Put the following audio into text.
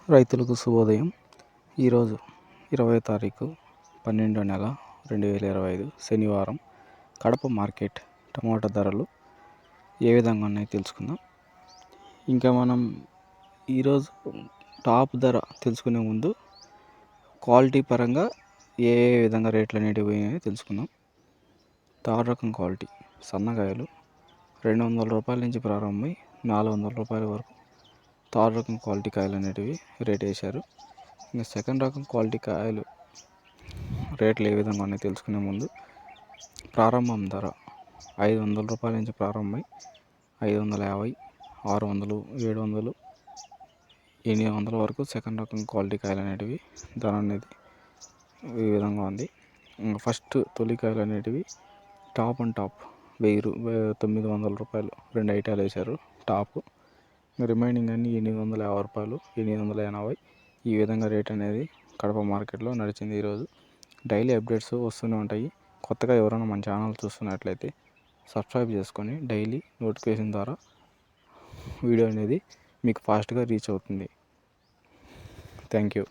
రైతులకు శుభోదయం. ఈరోజు 20వ తారీఖు 12వ నెల 2025 శనివారం. కడప మార్కెట్ టమాటా ధరలు ఏ విధంగా ఉన్నాయో తెలుసుకుందాం. ఇంకా మనం ఈరోజు టాప్ ధర తెలుసుకునే ముందు క్వాలిటీ పరంగా ఏ విధంగా రేట్లు అనేటివి పోయినాయో తెలుసుకుందాం. తార్ రకం క్వాలిటీ సన్నకాయలు 200 రూపాయల నుంచి ప్రారంభమై 400 రూపాయల వరకు తార్ రకం క్వాలిటీ కాయలు అనేటివి రేట్ వేశారు. ఇంకా సెకండ్ రకం క్వాలిటీ కాయలు రేట్లు ఏ విధంగా ఉన్నాయో తెలుసుకునే ముందు ప్రారంభం ధర 500 రూపాయల నుంచి ప్రారంభమై 550, 600, 700, 800 వరకు సెకండ్ రకం క్వాలిటీ కాయలు అనేటివి ధర అనేది ఈ విధంగా ఉంది. ఇంకా ఫస్ట్ తొలి కాయలు అనేటివి టాప్ అండ్ టాప్ 900 రూపాయలు 2 ఐటాలు వేశారు టాప్. రిమైనింగ్ అన్ని 850 రూపాయలు, 880 ఈ విధంగా రేట్ అనేది కడప మార్కెట్లో నడిచింది. ఈరోజు డైలీ అప్డేట్స్ వస్తూనే ఉంటాయి. కొత్తగా ఎవరైనా మన ఛానల్ చూస్తున్నట్లయితే సబ్స్క్రైబ్ చేసుకొని డైలీ నోటిఫికేషన్ ద్వారా వీడియో అనేది మీకు ఫాస్ట్గా రీచ్ అవుతుంది. Thank you.